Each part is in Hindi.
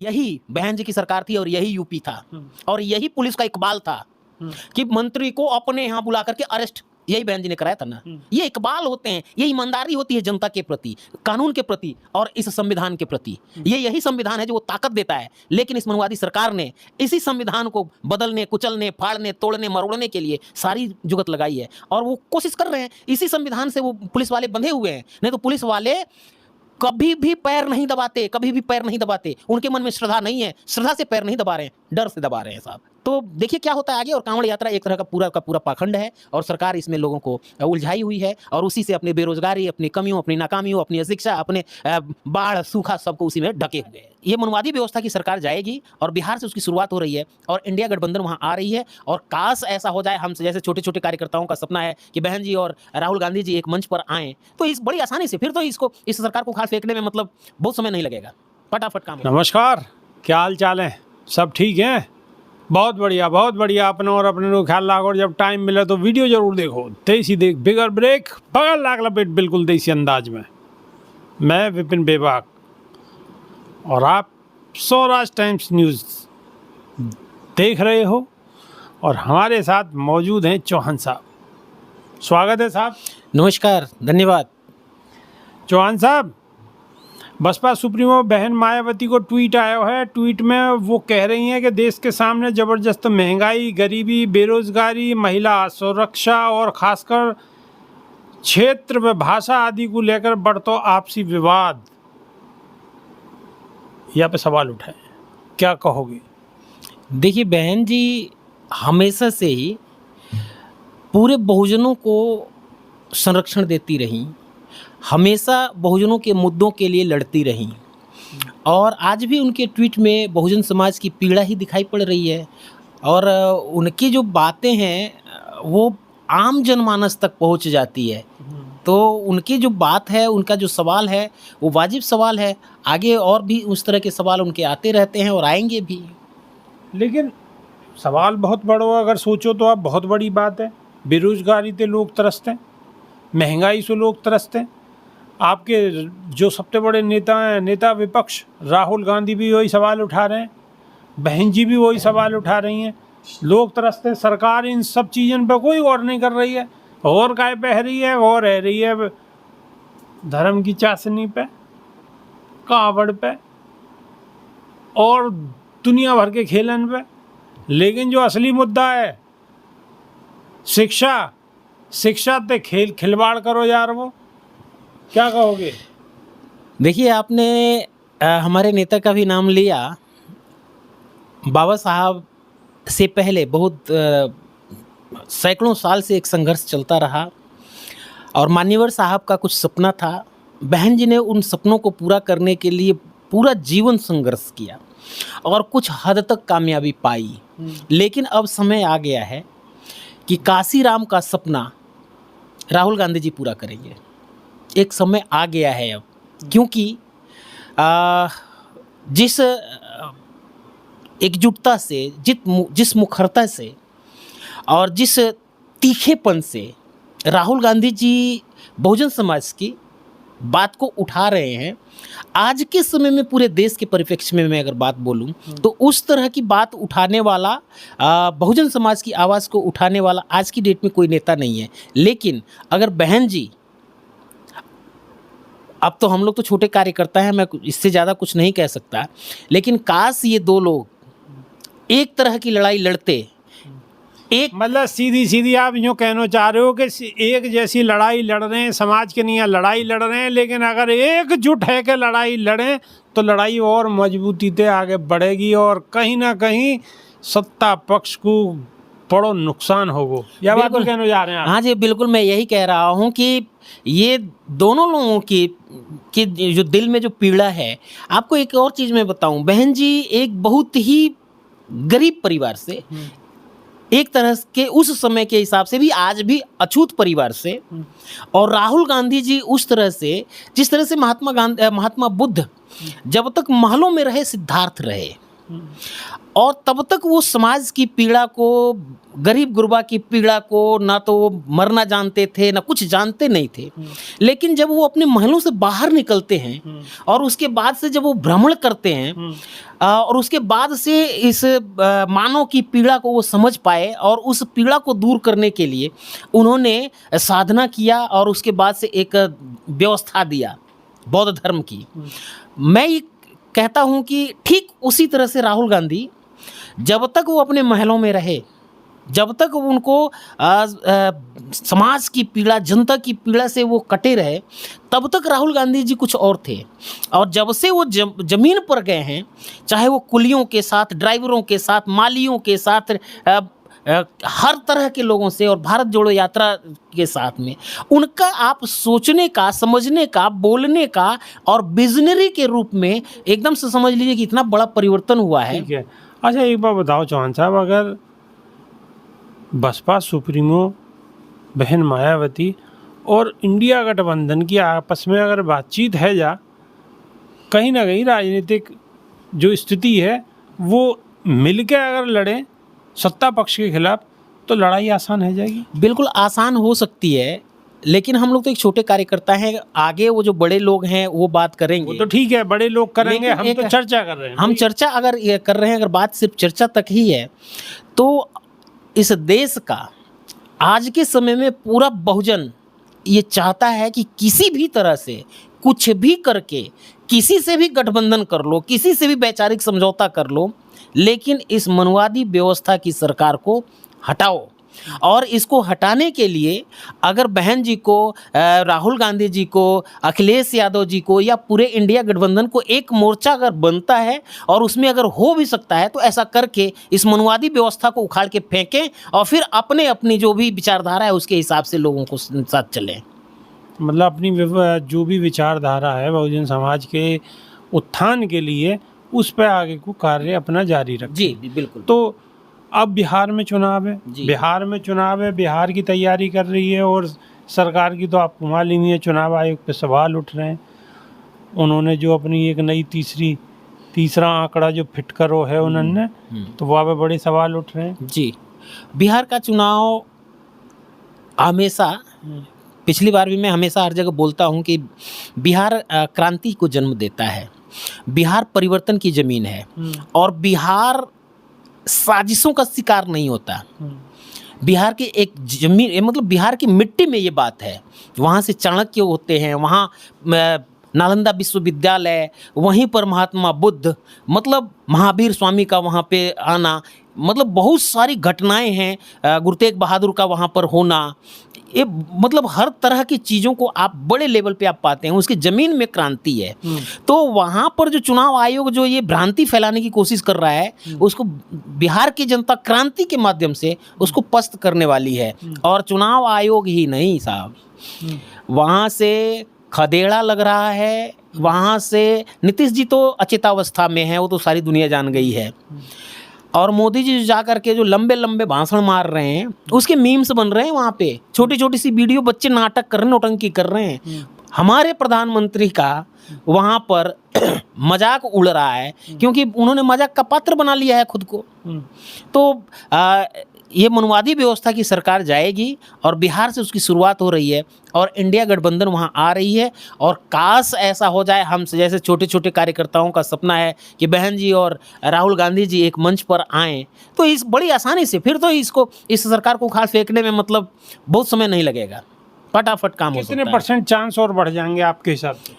यही बहन जी की सरकार थी और यही यूपी था और यही पुलिस का इकबाल था कि मंत्री को अपने यहाँ बुला करके अरेस्ट, यही बहन जी ने कराया था ना। ये इकबाल होते हैं, ये ईमानदारी होती है जनता के प्रति, कानून के प्रति और इस संविधान के प्रति। ये यही संविधान है जो वो ताकत देता है। लेकिन इस मनवादी सरकार ने इसी संविधान को बदलने, कुचलने, फाड़ने, तोड़ने, मरोड़ने के लिए सारी जुगत लगाई है और वो कोशिश कर रहे हैं। इसी संविधान से वो पुलिस वाले बंधे हुए हैं, नहीं तो पुलिस वाले कभी भी पैर नहीं दबाते, कभी भी पैर नहीं दबाते। उनके मन में श्रद्धा नहीं है, श्रद्धा से पैर नहीं दबा रहे हैं, डर से दबा रहे हैं साहब। तो देखिए क्या होता है आगे। और कांवड़ यात्रा एक तरह का पूरा पाखंड है और सरकार इसमें लोगों को उलझाई हुई है और उसी से अपनी बेरोजगारी, अपनी कमियों, अपनी नाकामियों, अपनी अशिक्षा, अपने बाढ़, सूखा सबको उसी में ढके हुए हैं। ये मनवादी व्यवस्था की सरकार जाएगी और बिहार से उसकी शुरुआत हो रही है और इंडिया गठबंधन वहाँ आ रही है। और काश ऐसा हो जाए, हम जैसे छोटे छोटे कार्यकर्ताओं का सपना है कि बहन जी और राहुल गांधी जी एक मंच पर आएँ, तो इस बड़ी आसानी से फिर तो इस सरकार को खाल फेंकने में मतलब बहुत समय नहीं लगेगा, फटाफट काम। नमस्कार, क्या हाल चाल है? सब ठीक है? बहुत बढ़िया। अपने और अपने लोग ख्याल रखो और जब टाइम मिले तो वीडियो जरूर देखो। देसी देख बिगर ब्रेक बगल लाग लपेट, बिल्कुल देसी अंदाज में। मैं विपिन बेबाक और आप स्वराज टाइम्स न्यूज़ देख रहे हो और हमारे साथ मौजूद हैं चौहान साहब। स्वागत है साहब। नमस्कार, धन्यवाद। चौहान साहब, बसपा सुप्रीमो बहन मायावती को ट्वीट आया है। ट्वीट में वो कह रही हैं कि देश के सामने ज़बरदस्त महंगाई, गरीबी, बेरोजगारी, महिला सुरक्षा और खासकर क्षेत्र व भाषा आदि को लेकर बढ़ता आपसी विवाद, यहाँ पे सवाल उठाए, क्या कहोगे? देखिए, बहन जी हमेशा से ही पूरे बहुजनों को संरक्षण देती रहीं, हमेशा बहुजनों के मुद्दों के लिए लड़ती रहीं और आज भी उनके ट्वीट में बहुजन समाज की पीड़ा ही दिखाई पड़ रही है। और उनकी जो बातें हैं वो आम जनमानस तक पहुंच जाती है। तो उनकी जो बात है, उनका जो सवाल है वो वाजिब सवाल है। आगे और भी उस तरह के सवाल उनके आते रहते हैं और आएंगे भी। लेकिन सवाल बहुत बड़ा हो, अगर सोचो तो आप, बहुत बड़ी बात है। बेरोजगारी से लोग तरसते हैं, महंगाई से लोग तरसते हैं। आपके जो सबसे बड़े नेता हैं, नेता विपक्ष राहुल गांधी भी वही सवाल उठा रहे हैं, बहन जी भी वही सवाल उठा रही हैं। लोग तरसते हैं, सरकार इन सब चीज़ों पर कोई गौर नहीं कर रही है। और काय बह रही है, और रह रही है धर्म की चाशनी पे, कावड़ पे और दुनिया भर के खेलन पे। लेकिन जो असली मुद्दा है शिक्षा पे खिलवाड़ करो यार, वो क्या कहोगे? देखिए, आपने हमारे नेता का भी नाम लिया। बाबा साहब से पहले बहुत सैकड़ों साल से एक संघर्ष चलता रहा और मान्यवर साहब का कुछ सपना था। बहन जी ने उन सपनों को पूरा करने के लिए पूरा जीवन संघर्ष किया और कुछ हद तक कामयाबी पाई। लेकिन अब समय आ गया है कि काशीराम का सपना राहुल गांधी जी पूरा करेंगे। एक समय आ गया है अब, क्योंकि जिस एकजुटता से, जिस मुखरता से और जिस तीखेपन से राहुल गांधी जी बहुजन समाज की बात को उठा रहे हैं, आज के समय में पूरे देश के परिप्रेक्ष्य में मैं अगर बात बोलूं तो उस तरह की बात उठाने वाला, बहुजन समाज की आवाज़ को उठाने वाला आज की डेट में कोई नेता नहीं है। लेकिन अगर बहन जी, अब तो हम लोग तो छोटे कार्यकर्ता हैं, मैं इससे ज़्यादा कुछ नहीं कह सकता, लेकिन काश ये दो लोग एक तरह की लड़ाई लड़ते। एक मतलब सीधी आप यूँ कहना चाह रहे हो कि एक जैसी लड़ाई लड़ रहे हैं, समाज के लिए लड़ाई लड़ रहे हैं, लेकिन अगर एकजुट है कि लड़ाई लड़ें तो लड़ाई और मजबूती से आगे बढ़ेगी और कहीं ना कहीं सत्ता पक्ष को बड़ो नुकसान होगा। या बात तो कहना चाह रहे हैं आप? हाँ जी, बिल्कुल मैं यही कह रहा हूँ कि ये दोनों लोगों की जो दिल में जो पीड़ा है। आपको एक और चीज़ मैं बताऊँ, बहन जी एक बहुत ही गरीब परिवार से, एक तरह के उस समय के हिसाब से भी आज भी अछूत परिवार से, और राहुल गांधी जी उस तरह से जिस तरह से महात्मा बुद्ध जब तक महलों में रहे सिद्धार्थ रहे, और तब तक वो समाज की पीड़ा को, गरीब गुरबा की पीड़ा को ना तो वो मरना जानते थे, ना कुछ जानते नहीं थे। लेकिन जब वो अपने महलों से बाहर निकलते हैं और उसके बाद से जब वो भ्रमण करते हैं और उसके बाद से इस मानव की पीड़ा को वो समझ पाए और उस पीड़ा को दूर करने के लिए उन्होंने साधना किया और उसके बाद से एक व्यवस्था दिया बौद्ध धर्म की। मैं ये कहता हूँ कि ठीक उसी तरह से राहुल गांधी जब तक वो अपने महलों में रहे, जब तक उनको समाज की पीड़ा, जनता की पीड़ा से वो कटे रहे, तब तक राहुल गांधी जी कुछ और थे। और जब से वो जमीन पर गए हैं, चाहे वो कुलियों के साथ, ड्राइवरों के साथ, मालियों के साथ, हर तरह के लोगों से और भारत जोड़ो यात्रा के साथ में, उनका आप सोचने का, समझने का, बोलने का और विजनरी के रूप में एकदम से समझ लीजिए कि इतना बड़ा परिवर्तन हुआ है। ठीक है। अच्छा एक बात बताओ चौहान साहब, अगर बसपा सुप्रीमो बहन मायावती और इंडिया गठबंधन की आपस में अगर बातचीत है, जा कहीं ना कहीं राजनीतिक जो स्थिति है वो मिलकर अगर लड़ें सत्ता पक्ष के खिलाफ, तो लड़ाई आसान हो जाएगी? बिल्कुल आसान हो सकती है, लेकिन हम लोग तो एक छोटे कार्यकर्ता हैं, आगे वो जो बड़े लोग हैं वो बात करेंगे। वो तो ठीक है, बड़े लोग करेंगे, लेकिन हम तो चर्चा कर रहे हैं। हम चर्चा अगर ये कर रहे हैं, अगर बात सिर्फ चर्चा तक ही है, तो इस देश का आज के समय में पूरा बहुजन ये चाहता है कि किसी भी तरह से कुछ भी करके किसी से भी गठबंधन कर लो, किसी से भी वैचारिक समझौता कर लो, लेकिन इस मनवादी व्यवस्था की सरकार को हटाओ। और इसको हटाने के लिए अगर बहन जी को, राहुल गांधी जी को, अखिलेश यादव जी को या पूरे इंडिया गठबंधन को एक मोर्चा अगर बनता है और उसमें अगर हो भी सकता है, तो ऐसा करके इस मनवादी व्यवस्था को उखाड़ के फेंकें और फिर अपने अपनी जो भी विचारधारा है उसके हिसाब से लोगों को साथ चलें। मतलब अपनी जो भी विचारधारा है बहुजन समाज के उत्थान के लिए, उस पर आगे को कार्य अपना जारी रखें। जी बिल्कुल। तो अब बिहार में चुनाव है, बिहार की तैयारी कर रही है और सरकार की तो आपको मालूम ही है, चुनाव आयोग पे सवाल उठ रहे हैं। उन्होंने जो अपनी एक नई तीसरा आंकड़ा जो फिट करो है उन्होंने, तो वहाँ पे बड़े सवाल उठ रहे हैं। जी, बिहार का चुनाव हमेशा, पिछली बार भी मैं हमेशा हर जगह बोलता हूँ कि बिहार क्रांति को जन्म देता है, बिहार परिवर्तन की ज़मीन है और बिहार साजिशों का शिकार नहीं होता। बिहार की एक ज़मीन, मतलब बिहार की मिट्टी में ये बात है। वहाँ से चाणक्य होते हैं, वहाँ नालंदा विश्वविद्यालय, वहीं पर महात्मा बुद्ध, मतलब महावीर स्वामी का वहाँ पे आना, मतलब बहुत सारी घटनाएं हैं, गुरु तेग बहादुर का वहाँ पर होना, ये मतलब हर तरह की चीज़ों को आप बड़े लेवल पे आप पाते हैं। उसकी ज़मीन में क्रांति है। तो वहाँ पर जो चुनाव आयोग जो ये भ्रांति फैलाने की कोशिश कर रहा है, उसको बिहार की जनता क्रांति के माध्यम से उसको पस्त करने वाली है। और चुनाव आयोग ही नहीं साहब, वहाँ से खदेड़ा लग रहा है, वहाँ से नीतीश जी तो अचेतावस्था में है, वो तो सारी दुनिया जान गई है। और मोदी जी जा कर के जो लंबे लंबे भाषण मार रहे हैं, उसके मीम्स बन रहे हैं वहाँ पे, छोटी छोटी सी वीडियो, बच्चे नाटक कर रहे हैं, नौटंकी कर रहे हैं। हमारे प्रधानमंत्री का वहाँ पर मजाक उड़ रहा है, क्योंकि उन्होंने मजाक का पात्र बना लिया है खुद को। तो ये मनवादी व्यवस्था की सरकार जाएगी और बिहार से उसकी शुरुआत हो रही है और इंडिया गठबंधन वहाँ आ रही है। और काश ऐसा हो जाए, हम जैसे छोटे छोटे कार्यकर्ताओं का सपना है कि बहन जी और राहुल गांधी जी एक मंच पर आएँ, तो इस बड़ी आसानी से फिर तो इस सरकार को उखाड़ फेंकने में मतलब बहुत समय नहीं लगेगा, फटाफट काम हो सकता है। कितने % चांस और बढ़ जाएंगे आपके हिसाब से?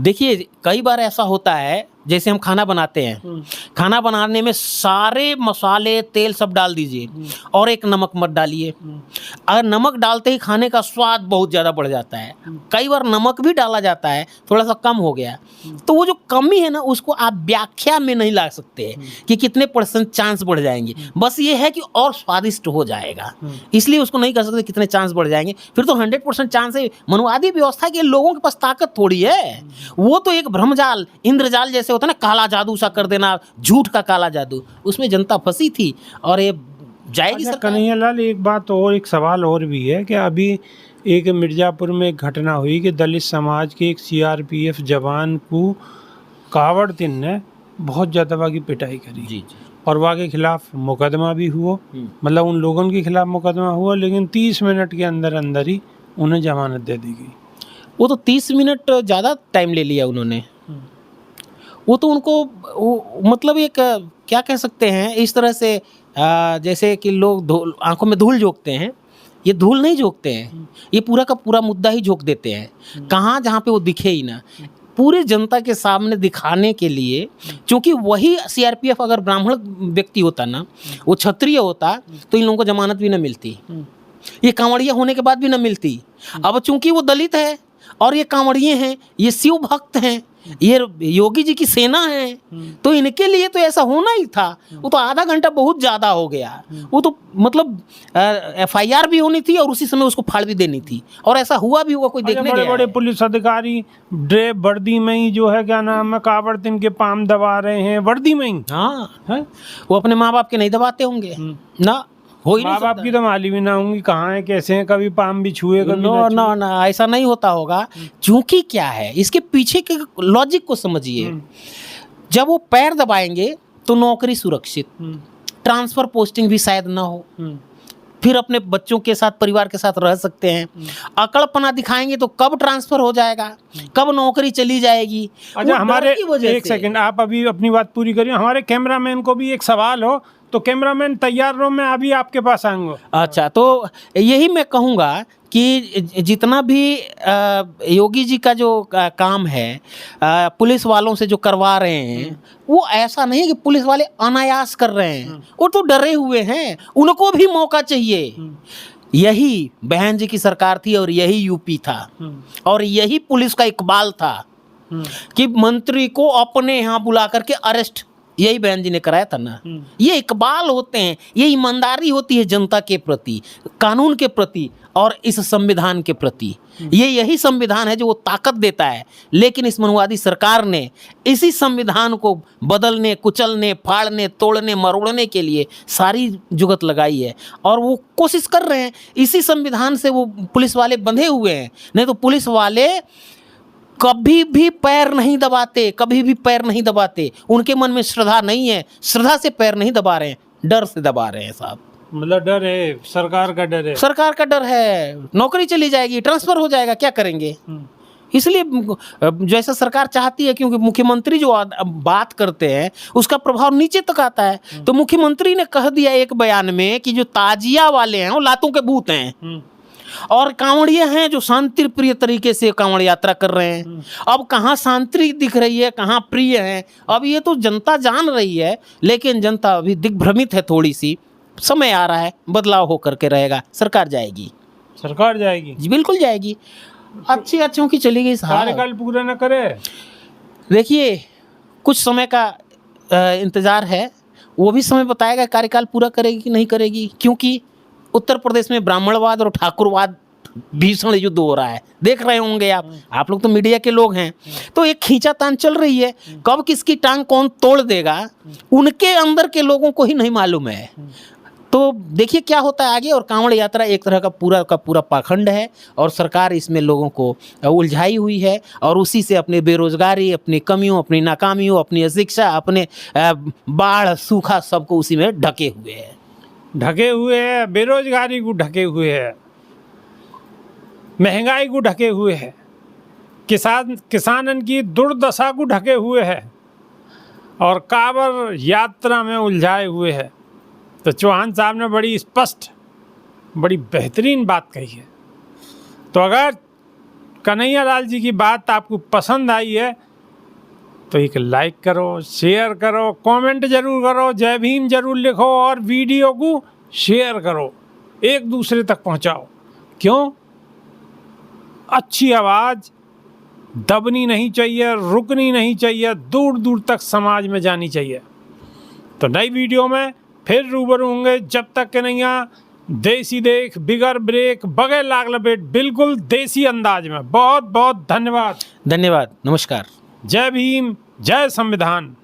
देखिए, कई बार ऐसा होता है, जैसे हम खाना बनाते हैं, खाना बनाने में सारे मसाले, तेल सब डाल दीजिए और एक नमक मत डालिए। अगर नमक डालते ही खाने का स्वाद बहुत ज़्यादा बढ़ जाता है। कई बार नमक भी डाला जाता है, थोड़ा सा कम हो गया, तो वो जो कमी है ना, उसको आप व्याख्या में नहीं ला सकते कि कितने % चांस बढ़ जाएंगे। बस ये है कि और स्वादिष्ट हो जाएगा, इसलिए उसको नहीं कह सकते कितने चांस बढ़ जाएंगे। फिर तो 100% चांस है। मनवादी व्यवस्था के लोगों के पास ताकत थोड़ी है, वो तो एक भ्रमजाल, इंद्रजाल जैसे होता है ना, काला जादू सा कर देना, झूठ का काला जादू, उसमें जनता फंसी थी और ये जाएगी सरकार। कन्हैयालाल, एक बात और, एक सवाल और भी है कि अभी एक मिर्ज़ापुर में एक घटना हुई कि दलित समाज के एक CRPF जवान को कावड़ तिन ने बहुत ज़्यादा वाकी पिटाई करी जी और वाके खिलाफ मुकदमा भी हुआ, मतलब उन लोगों के खिलाफ मुकदमा हुआ, लेकिन 30 मिनट के अंदर अंदर ही उन्हें जमानत दे दी गई। वो तो 30 मिनट ज़्यादा टाइम ले लिया उन्होंने। वो तो उनको मतलब एक क्या कह सकते हैं इस तरह से जैसे कि लोग आंखों में धूल झोंकते हैं, ये धूल नहीं झोंकते हैं, ये पूरा का पूरा मुद्दा ही झोंक देते हैं कहाँ जहाँ पे वो दिखे ही ना, पूरे जनता के सामने दिखाने के लिए। क्योंकि वही सीआरपीएफ अगर ब्राह्मण व्यक्ति होता ना, वो क्षत्रिय होता, तो इन लोगों को जमानत भी ना मिलती, ये कांवड़िया होने के बाद भी ना मिलती। अब चूंकि वो दलित है और ये कांवड़िए हैं, ये शिव भक्त हैं, ये योगी जी की सेना है, तो इनके लिए तो ऐसा होना ही था। वो तो आधा घंटा बहुत ज़्यादा हो गया, वो तो मतलब एफआईआर भी होनी थी और उसी समय उसको फाड़ भी देनी थी, और ऐसा हुआ भी होगा, कोई देखने बड़े गया बड़े है। पुलिस अधिकारी ड्रेप वर्दी में ही जो है क्या नाम है कावड़ तिनके पाम दबा रहे हैं, वर्दी में ही। हाँ, हैं? वो अपने माँ बाप के नहीं दबाते होंगे ना, हो ही नहीं माँ बाप सकता। की तो माली भी ना होंगी, कहाँ है कैसे हैं, कभी पाम भी छुए कभी नो ना नो ना, ऐसा नहीं होता होगा। क्योंकि क्या है इसके पीछे के लॉजिक को समझिए। जब वो पैर दबाएंगे तो नौकरी सुरक्षित, ट्रांसफर पोस्टिंग भी शायद ना हो, फिर अपने बच्चों के साथ परिवार के साथ रह सकते हैं। अकड़पना दिखाएंगे तो कब ट्रांसफर हो जाएगा, कब नौकरी चली जाएगी। वो अच्छा डर हमारे की वजह एक से। सेकंड, आप अभी अपनी बात पूरी करिए। हमारे कैमरामैन को भी एक सवाल हो तो कैमरामैन तैयार रहो, मैं अभी आपके पास आऊँगा। अच्छा, तो यही मैं कहूँगा कि जितना भी योगी जी का जो काम है पुलिस वालों से जो करवा रहे हैं, वो ऐसा नहीं है कि पुलिस वाले अनायास कर रहे हैं, वो तो डरे हुए हैं, उनको भी मौका चाहिए। यही बहन जी की सरकार थी और यही यूपी था और यही पुलिस का इकबाल था कि मंत्री को अपने यहाँ बुला करके अरेस्ट, यही बहन जी ने कराया था ना। ये इकबाल होते हैं, ये ईमानदारी होती है जनता के प्रति, कानून के प्रति और इस संविधान के प्रति। ये यही संविधान है जो वो ताकत देता है। लेकिन इस मनुवादी सरकार ने इसी संविधान को बदलने, कुचलने, फाड़ने, तोड़ने, मरोड़ने के लिए सारी जुगत लगाई है और वो कोशिश कर रहे हैं। इसी संविधान से वो पुलिस वाले बंधे हुए हैं, नहीं तो पुलिस वाले कभी भी पैर नहीं दबाते, कभी भी पैर नहीं दबाते। उनके मन में श्रद्धा नहीं है, श्रद्धा से पैर नहीं दबा रहे हैं, डर से दबा रहे हैं साहब। मतलब डर है, सरकार का डर है। सरकार का डर है, नौकरी चली जाएगी, ट्रांसफर हो जाएगा, क्या करेंगे। इसलिए जैसा सरकार चाहती है, क्योंकि मुख्यमंत्री जो बात करते हैं उसका प्रभाव नीचे तक आता है। तो मुख्यमंत्री ने कह दिया एक बयान में कि जो ताजिया वाले हैं वो लातों के भूत हैं और कांवड़िए हैं जो शांति प्रिय तरीके से कांवड़ यात्रा कर रहे हैं। अब कहाँ शांति दिख रही है, कहाँ प्रिय है, अब ये तो जनता जान रही है। लेकिन जनता अभी दिग्भ्रमित है, थोड़ी सी समय आ रहा है, बदलाव होकर के रहेगा। सरकार जाएगी, सरकार जाएगी जी बिल्कुल जाएगी, अच्छों की चली गई। कार्यकाल पूरा न करे, देखिए कुछ समय का इंतजार है, वो भी समय बताएगा कार्यकाल पूरा करेगी कि नहीं करेगी। क्योंकि उत्तर प्रदेश में ब्राह्मणवाद और ठाकुरवाद भीषण युद्ध हो रहा है, देख रहे होंगे आप लोग तो मीडिया के लोग हैं। तो एक खींचातान चल रही है, कब किसकी टांग कौन तोड़ देगा उनके अंदर के लोगों को ही नहीं मालूम है। तो देखिए क्या होता है आगे। और कांवड़ यात्रा एक तरह का पूरा पाखंड है और सरकार इसमें लोगों को उलझाई हुई है और उसी से अपनी बेरोजगारी, अपनी कमियों, अपनी नाकामियों, अपनी अशिक्षा, अपने बाढ़, सूखा सबको उसी में ढके हुए है, बेरोजगारी को ढके हुए है, महंगाई को ढके हुए है, किसानन की दुर्दशा को ढके हुए है और कांवड़ यात्रा में उलझाए हुए है। तो चौहान साहब ने बड़ी स्पष्ट, बड़ी बेहतरीन बात कही है। तो अगर कन्हैया लाल जी की बात आपको पसंद आई है तो एक लाइक करो, शेयर करो, कमेंट जरूर करो, जय भीम जरूर लिखो और वीडियो को शेयर करो, एक दूसरे तक पहुंचाओ। क्यों? अच्छी आवाज़ दबनी नहीं चाहिए, रुकनी नहीं चाहिए, दूर दूर तक समाज में जानी चाहिए। तो नई वीडियो में फिर रूबरू होंगे, जब तक के नहीं देसी देख बिगर ब्रेक बगैर लाग लपेट, बिल्कुल देसी अंदाज में। बहुत बहुत धन्यवाद, धन्यवाद, नमस्कार। जय भीम, जय संविधान।